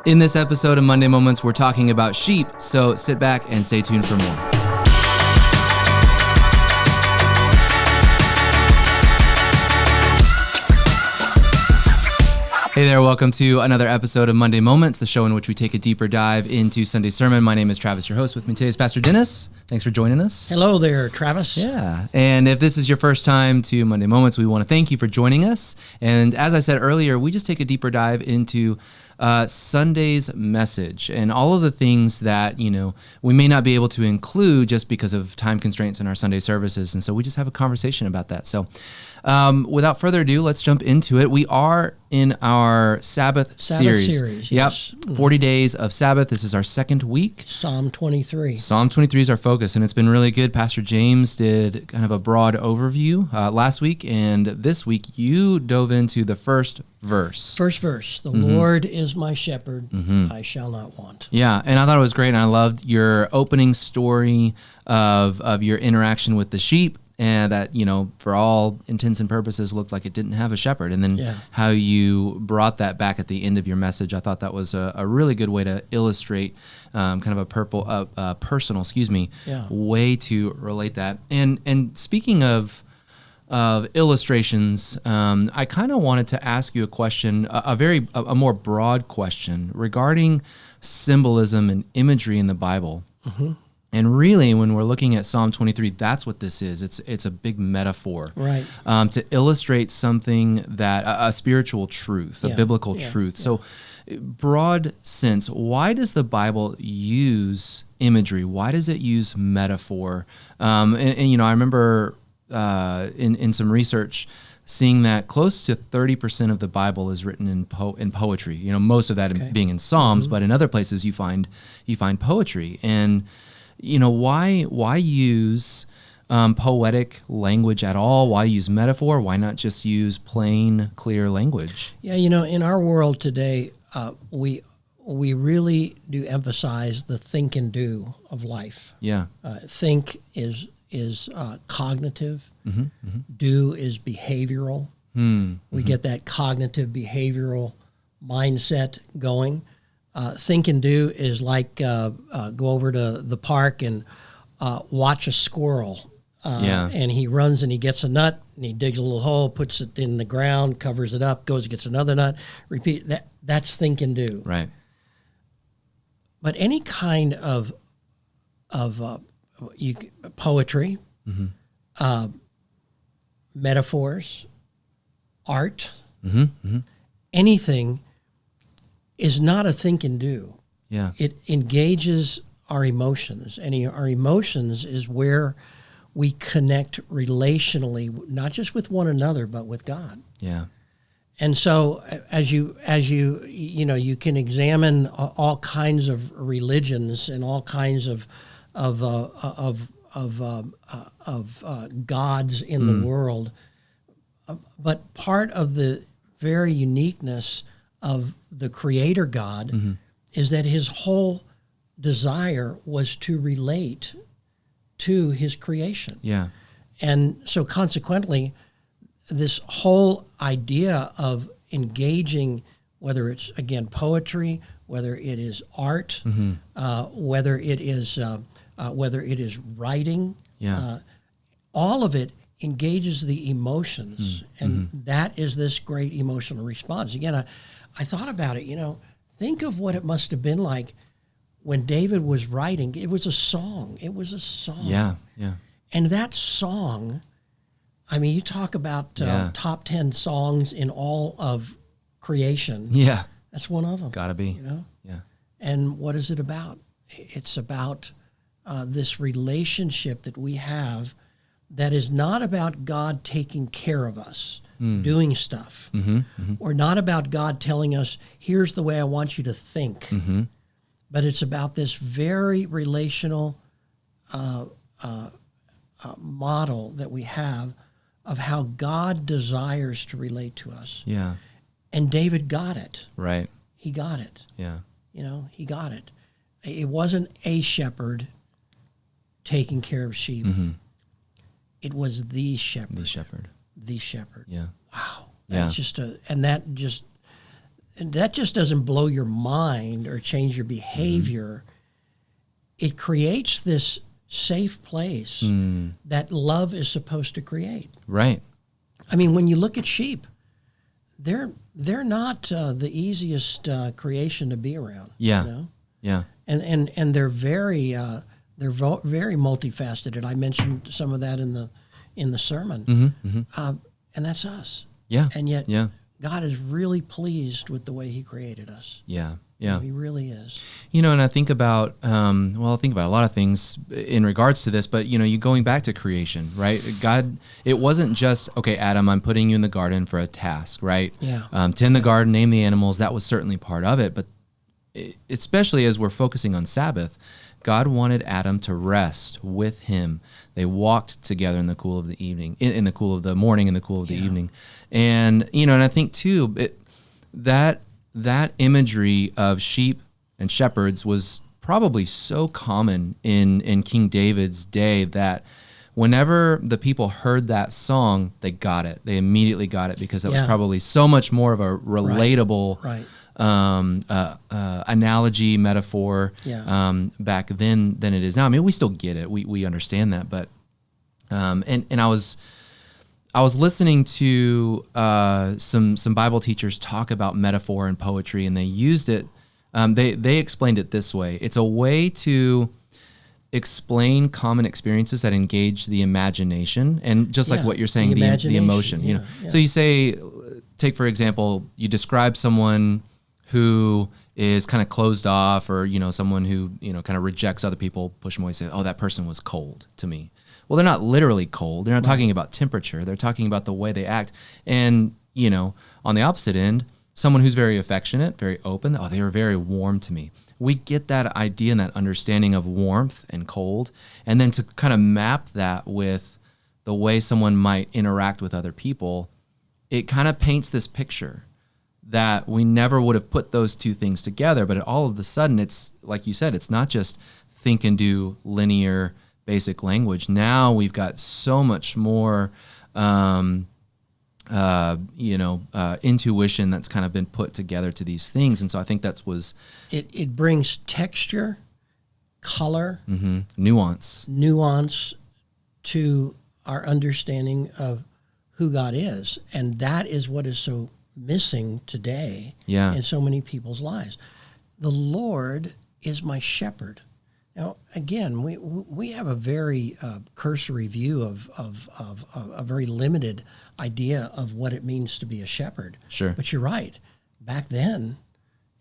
In this episode of Monday Moments, we're talking about sheep, so sit back and stay tuned for more. Hey there, welcome to another episode of Monday Moments, the show in which we take a deeper dive into Sunday's sermon. My name is Travis, your host. With me today is Pastor Dennis. Thanks for joining us. Hello there, Travis. Yeah, and if this is your first time to Monday Moments, we want to thank you for joining us. And as I said earlier, we just take a deeper dive into Sunday's message and all of the things that, we may not be able to include just because of time constraints in our Sunday services. And so we just have a conversation about that. So without further ado, let's jump into it. We are in our Sabbath series. Yes. Yep. 40 days of Sabbath. This is our second week. Psalm 23. Psalm 23 is our focus, and it's been really good. Pastor James did kind of a broad overview last week, and this week you dove into the first verse. First verse, the Lord is my shepherd, I shall not want. Yeah, and I thought it was great, and I loved your opening story of your interaction with the sheep, and that, for all intents and purposes, looked like it didn't have a shepherd. And then how you brought that back at the end of your message, I thought that was a really good way to illustrate kind of a personal, way to relate that. And speaking of illustrations, I kind of wanted to ask you a question, a more broad question regarding symbolism and imagery in the Bible. Mm-hmm. And really, when we're looking at Psalm 23, that's what this is. It's a big metaphor, right? To illustrate something that a spiritual truth, a biblical truth. So, broad sense, why does the Bible use imagery? Why does it use metaphor? And I remember in some research seeing that close to 30% of the Bible is written in poetry. Most of that being in Psalms, but in other places you find poetry. And why use poetic language at all? Why use metaphor? Why not just use plain, clear language? Yeah, in our world today, we really do emphasize the think and do of life. Yeah. Think is cognitive. Mm-hmm, mm-hmm. Do is behavioral. Mm-hmm. We get that cognitive behavioral mindset going. Think and do is like go over to the park and watch a squirrel. And he runs and he gets a nut and he digs a little hole, puts it in the ground, covers it up, goes and gets another nut. Repeat that. That's think and do. Right. But any kind of poetry, metaphors, art, anything is not a think and do. Yeah. It engages our emotions, and our emotions is where we connect relationally, not just with one another, but with God. Yeah. And so, as you can examine all kinds of religions and all kinds of gods in the world, but part of the very uniqueness of the Creator God is that his whole desire was to relate to his creation. Yeah. And so consequently, this whole idea of engaging, whether it's, again, poetry, whether it is art, whether it is writing, all of it engages the emotions. And that is this great emotional response. Again, I thought about it, think of what it must have been like when David was writing. It was a song. Yeah, yeah. And that song, you talk about top 10 songs in all of creation. Yeah. That's one of them. Gotta be. Yeah. And what is it about? It's about this relationship that we have that is not about God taking care of us, doing stuff, or not about God telling us, here's the way I want you to think, but it's about this very relational model that we have of how God desires to relate to us. Yeah. And David got it. Right. He got it. Yeah. He got it. It wasn't a shepherd taking care of sheep. It was the shepherd. The shepherd. The shepherd. Yeah. Wow. Yeah. That's that just doesn't blow your mind or change your behavior. It creates this safe place that love is supposed to create. Right. I mean, when you look at sheep, they're not the easiest creation to be around. Yeah. You know? Yeah. And they're very very multifaceted. I mentioned some of that in the sermon. And that's us. Yeah. And yet yeah. God is really pleased with the way he created us. Yeah. Yeah. He really is. You know, and I think about, I think about a lot of things in regards to this, but, you know, you going back to creation, right? God, it wasn't just, okay, Adam, I'm putting you in the garden for a task, right? Yeah. Tend the garden, name the animals. That was certainly part of it. But especially as we're focusing on Sabbath, God wanted Adam to rest with him. They walked together in the cool of the evening, in the cool of the morning, in the cool of the evening. And, you know, and I think too, that imagery of sheep and shepherds was probably so common in King David's day that whenever the people heard that song, they got it. They immediately got it because it was probably so much more of a relatable analogy, metaphor back then than it is now. I mean, we still get it. We understand that. But and I was listening to some Bible teachers talk about metaphor and poetry, and they used it. They explained it this way: it's a way to explain common experiences that engage the imagination, and just like what you're saying, the emotion. You know, so you say, take for example, you describe someone who is kind of closed off, or you know, someone who kind of rejects other people, push them away, say, "Oh, that person was cold to me." Well, they're not literally cold. They're not talking about temperature. They're talking about the way they act. And, you know, on the opposite end, someone who's very affectionate, very open, oh, they were very warm to me. We get that idea and that understanding of warmth and cold. And then to kind of map that with the way someone might interact with other people, it kind of paints this picture that we never would have put those two things together. But all of a sudden, it's, like you said, it's not just think and do linear basic language. Now we've got so much more, intuition that's kind of been put together to these things, and so I think it brings texture, color, nuance to our understanding of who God is, and that is what is so missing today in so many people's lives. The Lord is my shepherd. Now, again, we have a very cursory view of a very limited idea of what it means to be a shepherd. Sure. But you're right. Back then,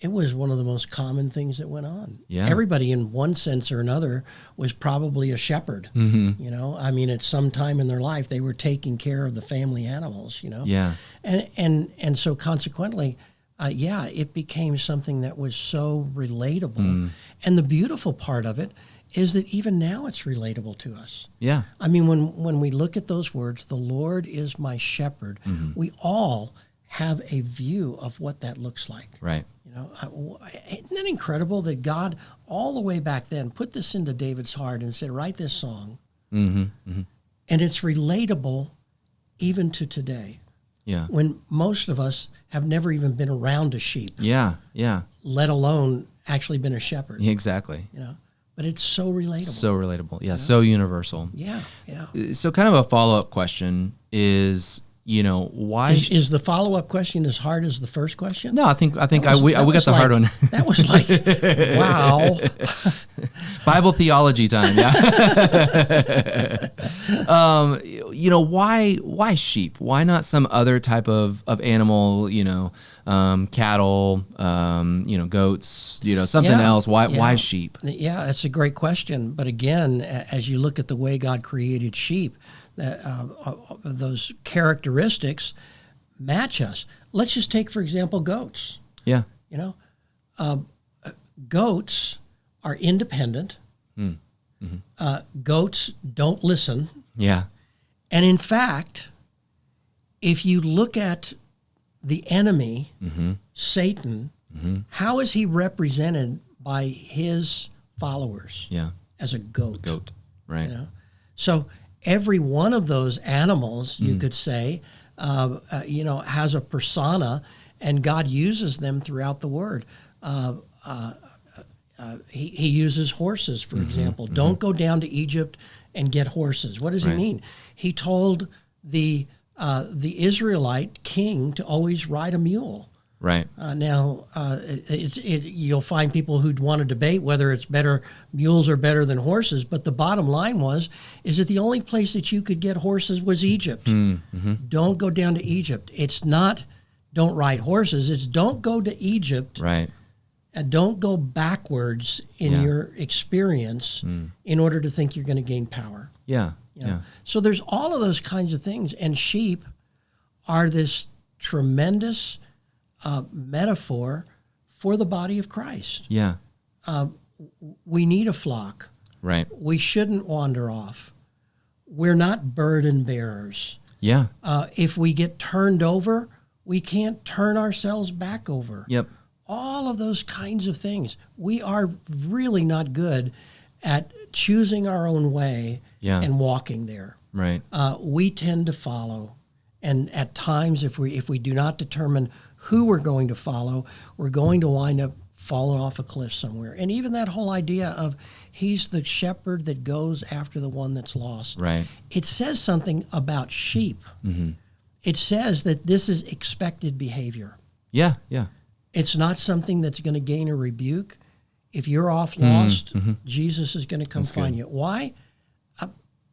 it was one of the most common things that went on. Yeah. Everybody, in one sense or another, was probably a shepherd. You know, I mean, at some time in their life, they were taking care of the family animals. You know. Yeah. And so consequently, it became something that was so relatable. And the beautiful part of it is that even now it's relatable to us. Yeah. I mean, when we look at those words, the Lord is my shepherd, we all have a view of what that looks like. Right. You know, isn't that incredible that God, all the way back then, put this into David's heart and said, write this song. And it's relatable even to today. Yeah. When most of us have never even been around a sheep. Yeah. Let alone actually been a shepherd. Exactly. You know, but it's so relatable. So relatable. Yeah. So universal. Yeah. So kind of a follow-up question is, you know, why is the follow-up question as hard as the first question? No, I think we got the hard one. That was like, wow. Bible theology time. Yeah. You know, why sheep? Why not some other type of animal? You know, cattle. You know, goats. You know, something else. Why sheep? Yeah, that's a great question. But again, as you look at the way God created sheep, those characteristics match us. Let's just take, for example, goats. Yeah. You know, goats are independent. Goats don't listen. Yeah. And in fact, if you look at the enemy, Satan, how is he represented by his followers? Yeah. As a goat. Right. You know? So every one of those animals, you could say, you know, has a persona, And God uses them throughout the Word. He uses horses, for example. Don't go down to Egypt and get horses. What does he mean? He told the Israelite king to always ride a mule. Right. You'll find people who'd want to debate whether it's better, mules are better than horses, but the bottom line is that the only place that you could get horses was Egypt. Don't go down to Egypt. It's not don't ride horses, it's don't go to Egypt. Right. And don't go backwards in your experience in order to think you're going to gain power. Yeah. You know? So there's all of those kinds of things, and sheep are this tremendous metaphor for the body of Christ. Yeah. We need a flock. Right. We shouldn't wander off. We're not burden bearers. Yeah. If we get turned over, we can't turn ourselves back over. Yep. All of those kinds of things. We are really not good at choosing our own way and walking there. Right. We tend to follow. And at times, if we do not determine who we're going to follow, we're going to wind up falling off a cliff somewhere. And even that whole idea of he's the shepherd that goes after the one that's lost. Right. It says something about sheep. It says that this is expected behavior. Yeah, yeah. It's not something that's going to gain a rebuke. If you're off lost, Jesus is going to come find you. Why?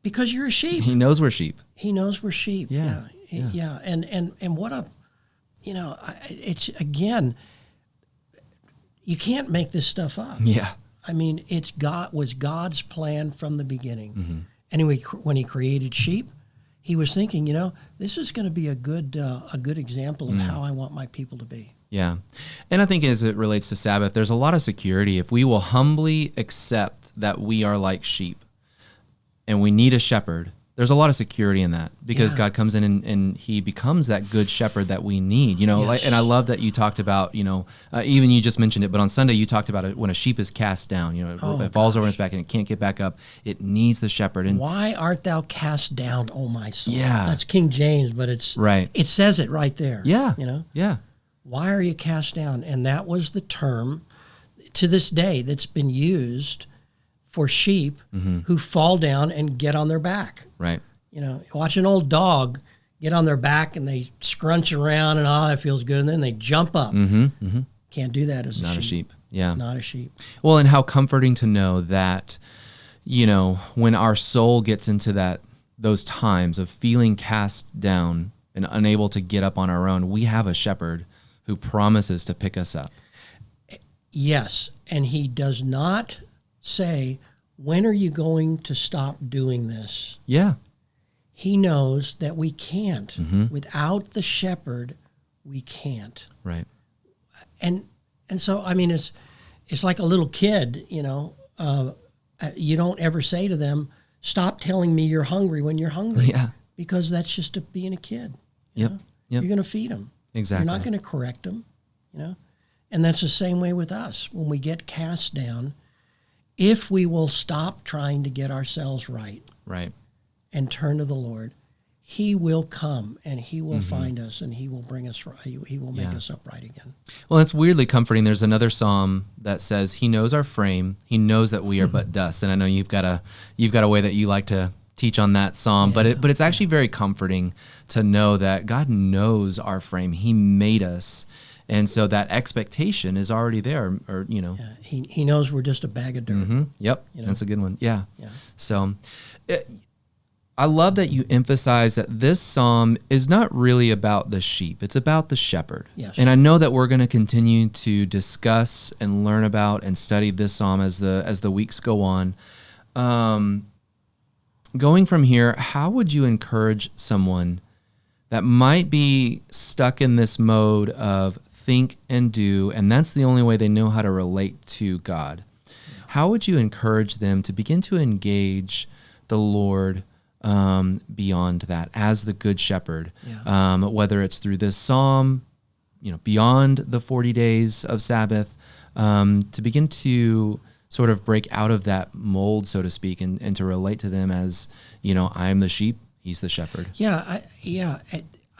Because you're a sheep. He knows we're sheep. He knows we're sheep. Yeah. And what a, it's, again, you can't make this stuff up. Yeah. I mean, was God's plan from the beginning. Anyway, when he created sheep, he was thinking, this is going to be a good example of how I want my people to be. Yeah. And I think as it relates to Sabbath, there's a lot of security. If we will humbly accept that we are like sheep and we need a shepherd, there's a lot of security in that because God comes in and he becomes that good shepherd that we need, and I love that you talked about, even you just mentioned it, but on Sunday you talked about it when a sheep is cast down, it falls over its back and it can't get back up. It needs the shepherd. And why art thou cast down, O my soul? Yeah. That's King James, but it's right. It says it right there. Yeah. Yeah. Why are you cast down? And that was the term to this day that's been used for sheep who fall down and get on their back. Right. Watch an old dog get on their back and they scrunch around and that feels good, and then they jump up. Can't do that as a sheep. Not a sheep. Yeah. Not a sheep. Well, and how comforting to know that, when our soul gets into those times of feeling cast down and unable to get up on our own, we have a shepherd who promises to pick us up. Yes, and he does not say, when are you going to stop doing this? Yeah. He knows that we can't. Without the shepherd, we can't. Right. And so, I mean, it's like a little kid, you don't ever say to them, stop telling me you're hungry when you're hungry. Yeah. Because that's just being a kid. Yep. You're going to feed them. Exactly. You're not going to correct them, And that's the same way with us. When we get cast down, if we will stop trying to get ourselves right. Right. And turn to the Lord, he will come and he will find us and he will bring us right. He will make us upright again. Well, it's weirdly comforting. There's another psalm that says he knows our frame. He knows that we are but dust. And I know you've got a way that you like to teach on that psalm, but it's actually very comforting to know that God knows our frame. He made us. And so that expectation is already there, He knows we're just a bag of dirt. Yep. That's a good one. Yeah. So I love that you emphasize that this psalm is not really about the sheep. It's about the shepherd. Yes. And I know that we're going to continue to discuss and learn about and study this psalm as the weeks go on. Going from here, how would you encourage someone that might be stuck in this mode of think and do, and that's the only way they know how to relate to God? How would you encourage them to begin to engage the Lord beyond that as the good shepherd, whether it's through this psalm, beyond the 40 days of Sabbath, to begin to sort of break out of that mold, so to speak, and to relate to them as, I am the sheep, he's the shepherd. I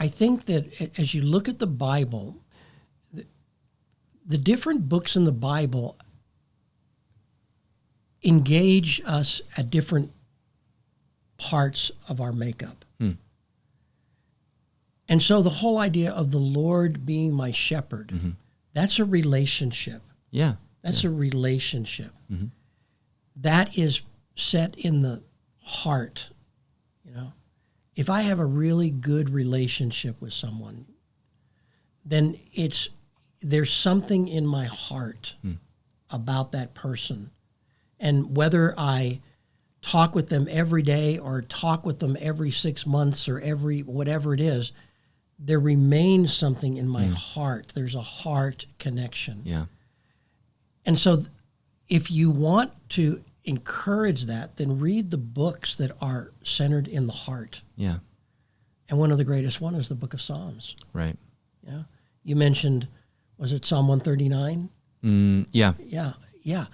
think that as you look at the Bible, the different books in the Bible engage us at different parts of our makeup. And so the whole idea of the Lord being my shepherd, that's a relationship. Yeah. That's a relationship. That is set in the heart, you know. If I have a really good relationship with someone, then there's something in my heart about that person. And whether I talk with them every day or talk with them every 6 months or every whatever it is, there remains something in my heart. There's a heart connection. Yeah. And so if you want to encourage that, then read the books that are centered in the heart. Yeah. And one of the greatest one is the book of Psalms. Right. You know, you mentioned, was it Psalm 139? Yeah. Yeah.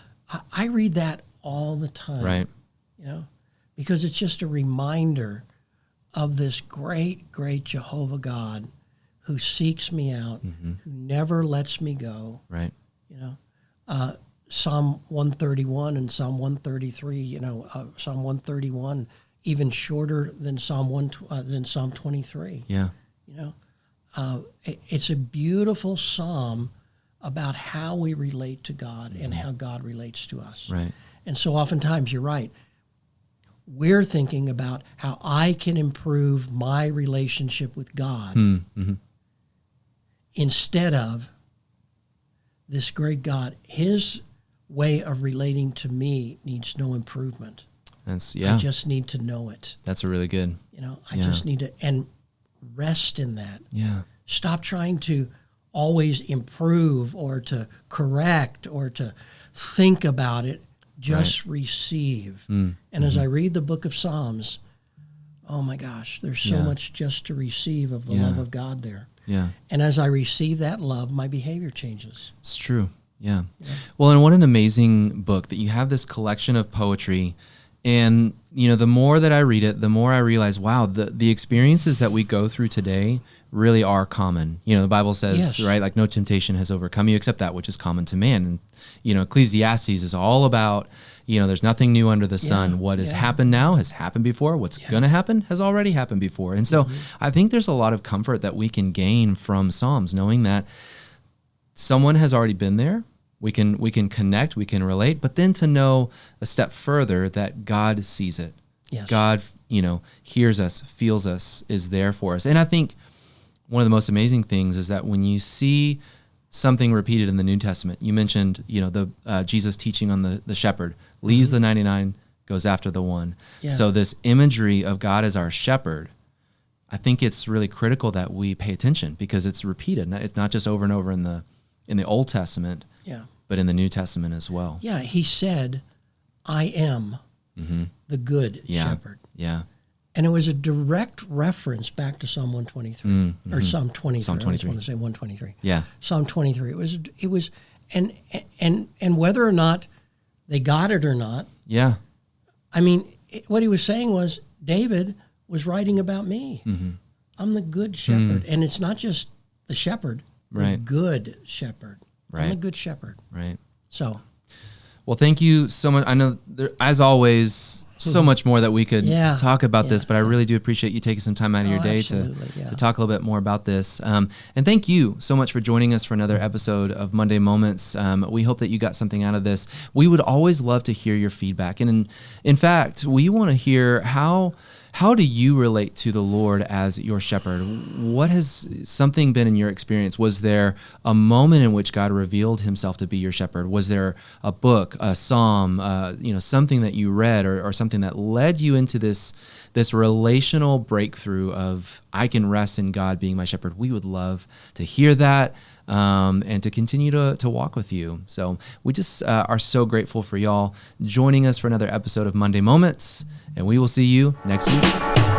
I read that all the time. Right. You know, because it's just a reminder of this great, great Jehovah God who seeks me out, who never lets me go. Right. You know, Psalm 131 and Psalm 133. You know, Psalm 131 even shorter than Psalm 23. Yeah. You know, it's a beautiful psalm about how we relate to God and how God relates to us. Right. And so oftentimes, you're right, we're thinking about how I can improve my relationship with God instead of this great God. His way of relating to me needs no improvement. I just need to know it. That's a really good. You know, I just need to, and rest in that. Yeah. Stop trying to always improve or to correct or to think about it. Just receive. And as I read the book of Psalms, oh my gosh, there's so much just to receive of the love of God there. Yeah. And as I receive that love, my behavior changes. It's true. Yeah. Well, and what an amazing book that you have this collection of poetry. And, you know, the more that I read it, the more I realize, wow, the experiences that we go through today really are common. You know, the Bible says, right, like no temptation has overcome you except that which is common to man. And, you know, Ecclesiastes is all about, you know, there's nothing new under the sun. What has happened now has happened before. What's going to happen has already happened before. And so I think there's a lot of comfort that we can gain from Psalms, knowing that someone has already been there. We can connect, we can relate, but then to know a step further that God sees it. Yes. God, you know, hears us, feels us, is there for us. And I think one of the most amazing things is that when you see something repeated in the New Testament, you mentioned, you know, the Jesus teaching on the shepherd, leaves the 99, goes after the one. Yeah. So this imagery of God as our shepherd, I think it's really critical that we pay attention because it's repeated. It's not just over and over in the Old Testament, but in the New Testament as well. Yeah, he said, I am the good shepherd. Yeah. And it was a direct reference back to Psalm 123 or Psalm 23. Psalm 23. I just want to say 123. Yeah. Psalm 23. It was, and whether or not they got it or not. Yeah. I mean, what he was saying was David was writing about me. I'm the good shepherd, and it's not just the shepherd, the good shepherd. I'm the good shepherd. Right. So. Well, thank you so much. I know, as always, so much more that we could talk about this, but I really do appreciate you taking some time out of your day to talk a little bit more about this. And thank you so much for joining us for another episode of Monday Moments. We hope that you got something out of this. We would always love to hear your feedback. And in fact, we want to hear how do you relate to the Lord as your shepherd? What has something been in your experience? Was there a moment in which God revealed himself to be your shepherd? Was there a book, a psalm, something that you read or something that led you into this relational breakthrough of I can rest in God being my shepherd? We would love to hear that and to continue to walk with you. So we just are so grateful for y'all joining us for another episode of Monday Moments, and we will see you next week.